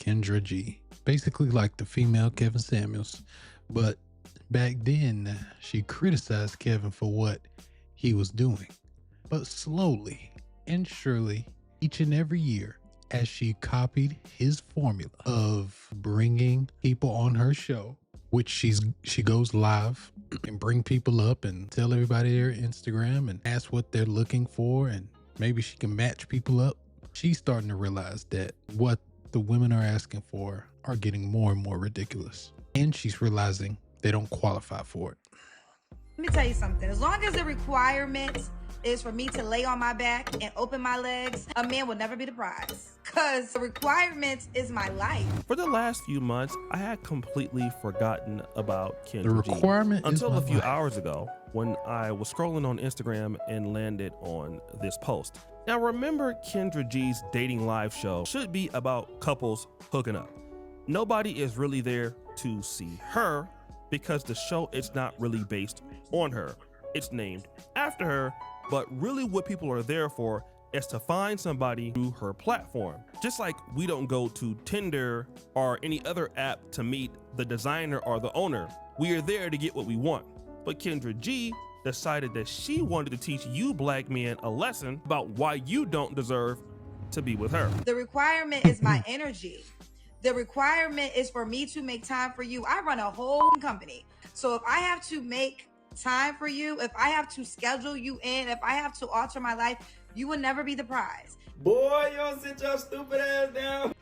Kendra G. Basically like the female Kevin Samuels. But back then, she criticized Kevin for what he was doing. But slowly and surely, each and every year, as she copied his formula of bringing people on her show, which she goes live and bring people up and tell everybody their Instagram and ask what they're looking for, and maybe she can match people up. She's starting to realize that what the women are asking for are getting more and more ridiculous. And she's realizing they don't qualify for it. Let me tell you something. As long as the requirement is for me to lay on my back and open my legs, a man will never be the prize. Because the requirement is my life. For the last few months, I had completely forgotten about Kendra The requirement G until is a few my life. hours ago when I was scrolling on Instagram and landed on this post. Now remember, Kendra G's dating live show should be about couples hooking up. Nobody is really there to see her because the show is not really based on her. It's named after her, but really what people are there for is to find somebody through her platform. Just like we don't go to Tinder or any other app to meet the designer or the owner. We are there to get what we want. But Kendra G decided that she wanted to teach you black men a lesson about why you don't deserve to be with her. The requirement is my energy. The requirement is for me to make time for you. I run a whole company. So if I have to make time for you, if I have to schedule you in, if I have to alter my life, you will never be the prize. Boy, you don't sit your stupid ass down.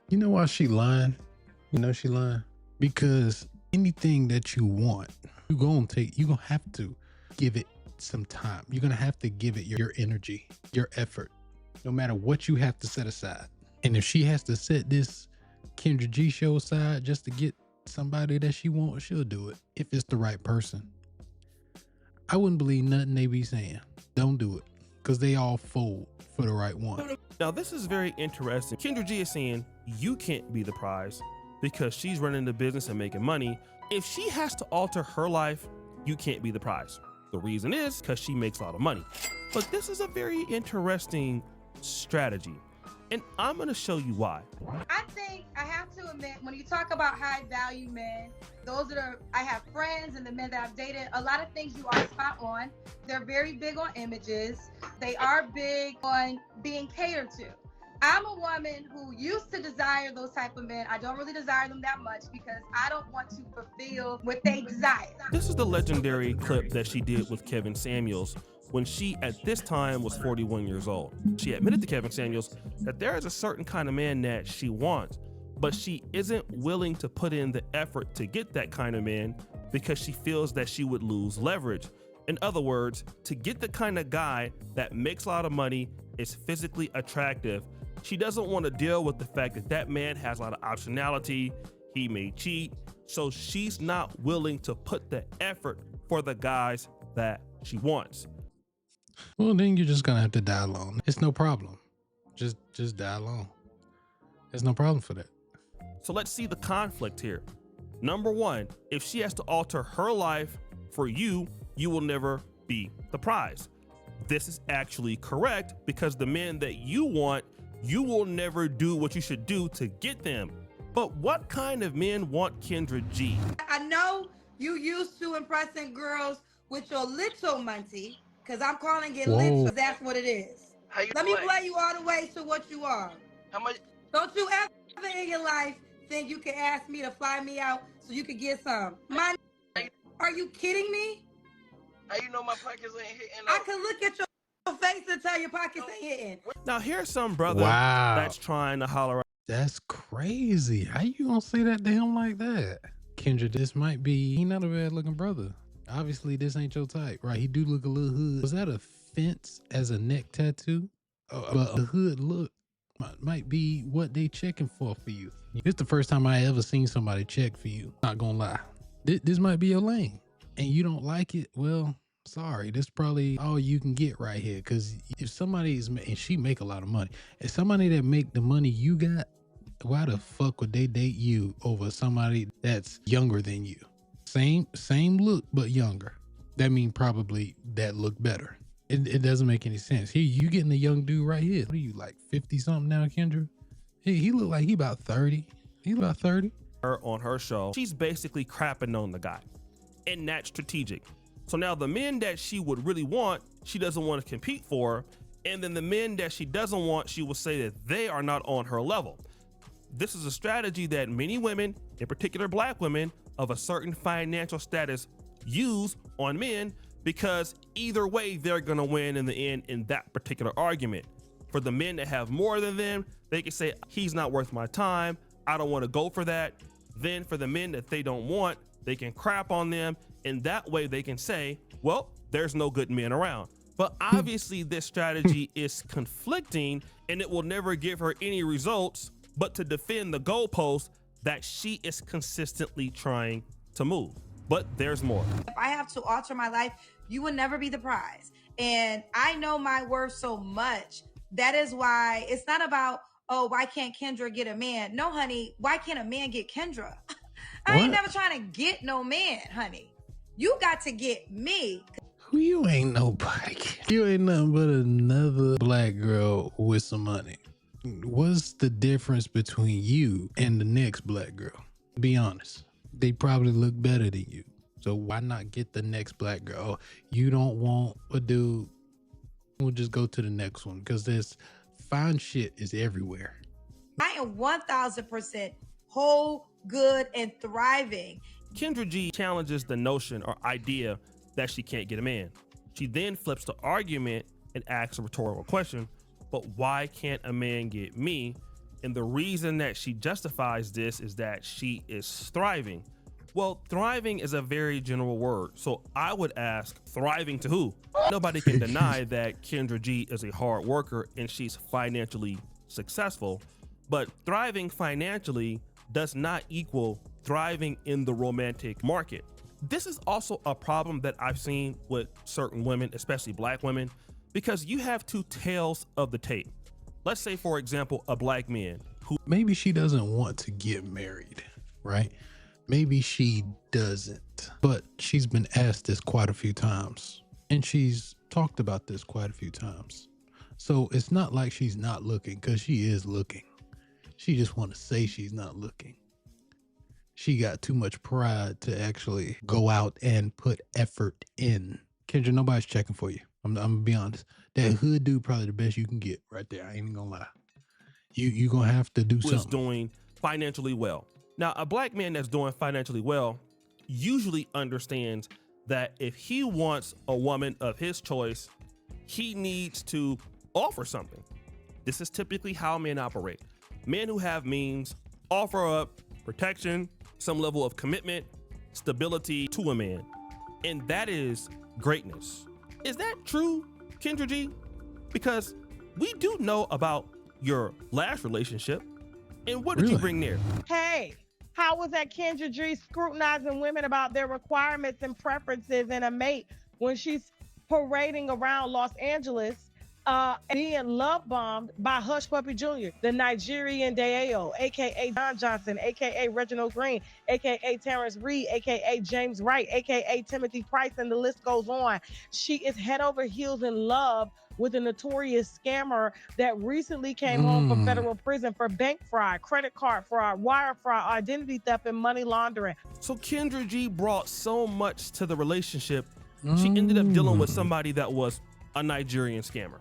You know why she lying? You know she lying? Because anything that you want, you're gonna have to give it some time. You're gonna have to give it your energy, your effort, no matter what you have to set aside. And if she has to set this Kendra G show aside just to get somebody that she wants, she'll do it if it's the right person. I wouldn't believe nothing they be saying. Don't do it, because they all fold for the right one. Now this is very interesting. Kendra G is saying you can't be the prize because she's running the business and making money. If she has to alter her life, you can't be the prize. The reason is because she makes a lot of money. But this is a very interesting strategy, and I'm gonna show you why. I think I have to admit, when you talk about high value men, I have friends and the men that I've dated, a lot of things you are spot on. They're very big on images. They are big on being catered to. I'm a woman who used to desire those type of men. I don't really desire them that much because I don't want to fulfill what they desire. This is the legendary clip that she did with Kevin Samuels when she at this time was 41 years old. She admitted to Kevin Samuels that there is a certain kind of man that she wants, but she isn't willing to put in the effort to get that kind of man because she feels that she would lose leverage. In other words, to get the kind of guy that makes a lot of money, is physically attractive, she doesn't want to deal with the fact that that man has a lot of optionality, he may cheat, so she's not willing to put the effort for the guys that she wants. Well, then you're just gonna have to die alone. It's no problem. Just die alone. There's no problem for that. So let's see the conflict here. Number one, if she has to alter her life for you, you will never be the prize. This is actually correct because the men that you want, you will never do what you should do to get them. But what kind of men want Kendra G? I know you used to impressing girls with your little money, because I'm calling it Whoa. little. That's what it is. How you Let me play? play you all the way to what you are. How much? Don't you ever in your life think you can ask me to fly me out so you can get some? Are you kidding me? How you know my pockets ain't hitting? I can look at your face and tell your pockets ain't hitting. Now here's some brother Wow. that's trying to holler out. That's crazy. How you gonna say that to him like that? Kendra, this might be, he not a bad looking brother. Obviously this ain't your type, right? He do look a little hood. Was that a fence as a neck tattoo? But a hood look might be what they checking for you. It's the first time I ever seen somebody check for you. Not gonna lie. This might be your lane and you don't like it. Well, sorry, this probably all you can get right here. Cause if somebody is, and she make a lot of money, if somebody that make the money you got, why the fuck would they date you over somebody that's younger than you? Same look, but younger. That mean probably that look better. It doesn't make any sense. Here, you getting a young dude right here. What are you, like 50 something now, Kendra? He look like he about 30. He about 30. Her on her show, she's basically crapping on the guy, and that's strategic. So now the men that she would really want, she doesn't want to compete for, and then the men that she doesn't want, she will say that they are not on her level. This is a strategy that many women, in particular black women of a certain financial status, use on men, because either way they're gonna win in the end in that particular argument. For the men that have more than them, they can say, he's not worth my time, I don't want to go for that. Then for the men that they don't want, they can crap on them, and that way they can say, well, there's no good men around. But obviously this strategy is conflicting, and it will never give her any results but to defend the goalpost that she is consistently trying to move. But there's more. If I have to alter my life, you will never be the prize. And I know my worth so much. That is why it's not about, oh, why can't Kendra get a man? No, honey, why can't a man get Kendra? I ain't never trying to get no man, honey. You got to get me. You ain't nobody. You ain't nothing but another black girl with some money. What's the difference between you and the next black girl? Be honest. They probably look better than you. So why not get the next black girl? You don't want a dude. We'll just go to the next one, because this fine shit is everywhere. I am 1000% whole, good, and thriving. Kendra G challenges the notion or idea that she can't get a man. She then flips the argument and asks a rhetorical question, but why can't a man get me? And the reason that she justifies this is that she is thriving. Well, thriving is a very general word, so I would ask, thriving to who? Nobody can deny that Kendra G is a hard worker and she's financially successful, but thriving financially does not equal thriving in the romantic market. This is also a problem that I've seen with certain women, especially black women, because you have two tails of the tape. Let's say, for example, a black man who maybe she doesn't want to get married, right? Maybe she doesn't, but she's been asked this quite a few times, and she's talked about this quite a few times. So it's not like she's not looking, because she is looking. She just want to say she's not looking. She got too much pride to actually go out and put effort in. Kendra, nobody's checking for you. I'm gonna be honest. That hood dude probably the best you can get right there. I ain't even gonna lie. You gonna have to do something. is doing financially well. Now, a black man that's doing financially well usually understands that if he wants a woman of his choice, he needs to offer something. This is typically how men operate. Men who have means offer up protection, some level of commitment, stability to a man, and that is greatness. Is that true, Kendra G? Because we do know about your last relationship, and what did you bring there? Hey, how was that Kendra G scrutinizing women about their requirements and preferences in a mate when she's parading around Los Angeles being love bombed by Hush Puppy Jr., the Nigerian Deo, aka Don Johnson, aka Reginald Green, aka Terrence Reed, aka James Wright, aka Timothy Price, and the list goes on. She is head over heels in love with a notorious scammer that recently came home from federal prison for bank fraud, credit card fraud, wire fraud, identity theft, and money laundering. So Kendra G brought so much to the relationship, she ended up dealing with somebody that was a Nigerian scammer.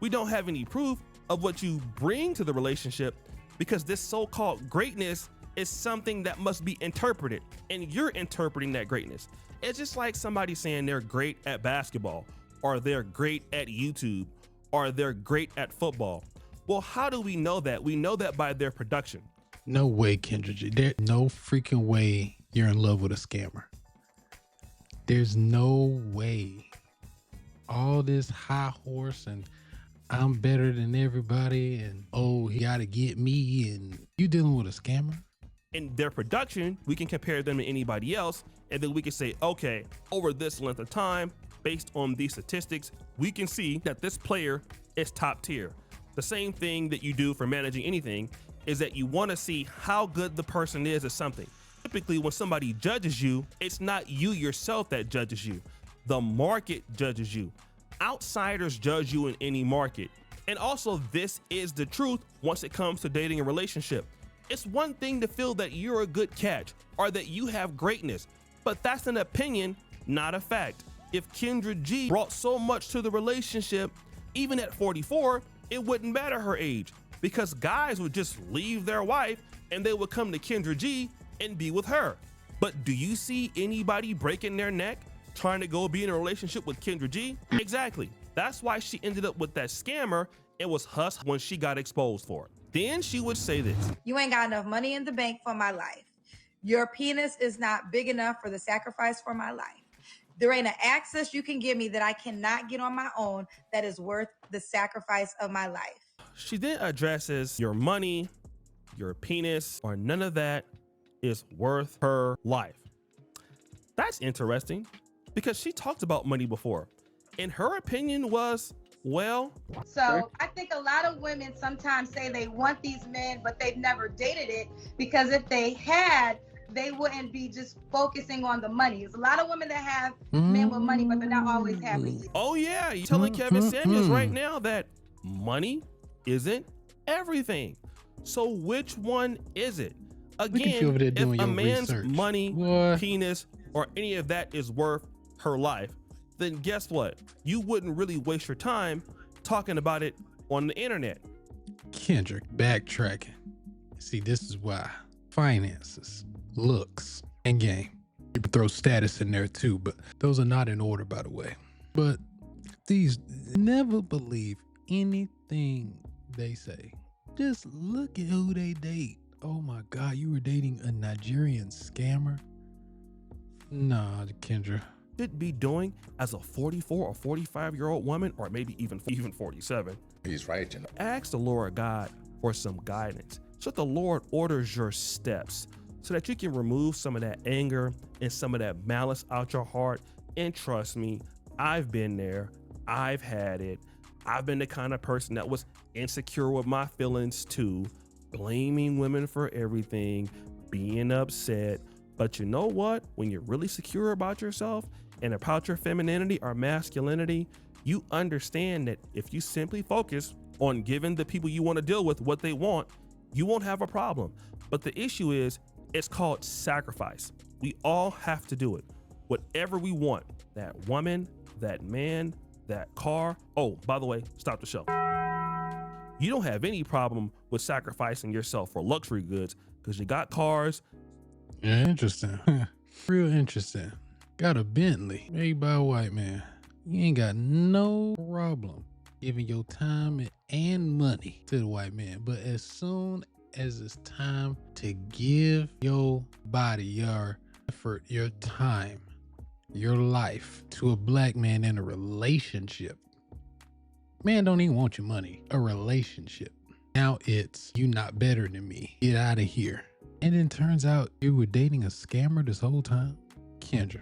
We don't have any proof of what you bring to the relationship, because this so-called greatness is something that must be interpreted, and you're interpreting that greatness. It's just like somebody saying they're great at basketball, or they're great at YouTube, or they're great at football. Well, how do we know that? We know that by their production. No way, Kendra G. There's no freaking way you're in love with a scammer. There's no way. All this high horse and I'm better than everybody and oh, he gotta get me, and you dealing with a scammer? In their production, we can compare them to anybody else, and then we can say, okay, over this length of time, based on these statistics, we can see that this player is top tier. The same thing that you do for managing anything is that you want to see how good the person is at something. Typically, when somebody judges you, it's not you yourself that judges you. The market judges you. Outsiders judge you in any market. And also, this is the truth once it comes to dating a relationship. It's one thing to feel that you're a good catch or that you have greatness, but that's an opinion, not a fact. If Kendra G brought so much to the relationship, even at 44, it wouldn't matter her age, because guys would just leave their wife and they would come to Kendra G and be with her. But do you see anybody breaking their neck trying to go be in a relationship with Kendra G? Exactly. That's why she ended up with that scammer and was hussed when she got exposed for it. Then she would say this. You ain't got enough money in the bank for my life. Your penis is not big enough for the sacrifice for my life. There ain't an access you can give me that I cannot get on my own that is worth the sacrifice of my life. She then addresses your money, your penis, or none of that is worth her life. That's interesting because she talked about money before. And her opinion was, well. So I think a lot of women sometimes say they want these men, but they've never dated it, because if they had, they wouldn't be just focusing on the money. There's a lot of women that have men with money, but they're not always happy. Oh yeah, you're telling Kevin Samuels right now that money isn't everything. So which one is it? Again, if a man's money, penis, or any of that is worth her life, then guess what? You wouldn't really waste your time talking about it on the internet. Kendrick, backtracking. See, this is why finances, looks, and game. You could throw status in there too, but those are not in order, by the way. But these never believe anything they say. Just look at who they date. Oh my God, you were dating a Nigerian scammer? Nah, Kendra. Should be doing as a 44 or 45-year-old woman, or maybe even 47. He's right, you know. Ask the Lord God for some guidance, so that the Lord orders your steps, so that you can remove some of that anger and some of that malice out your heart. And trust me, I've been there. I've had it. I've been the kind of person that was insecure with my feelings too, blaming women for everything, being upset. But you know what? When you're really secure about yourself and about your femininity or masculinity, you understand that if you simply focus on giving the people you want to deal with what they want, you won't have a problem. But the issue is, it's called sacrifice. We all have to do it. Whatever we want, that woman, that man, that car. Oh, by the way, stop the show. You don't have any problem with sacrificing yourself for luxury goods because you got cars. Yeah, interesting. Real interesting. Got a Bentley made by a white man. You ain't got no problem giving your time and money to the white man. But as soon as it's time to give your body, your effort, your time, your life to a black man in a relationship, man don't even want your money. A relationship. Now it's, you not better than me. Get out of here. And then turns out you were dating a scammer this whole time. Kendra,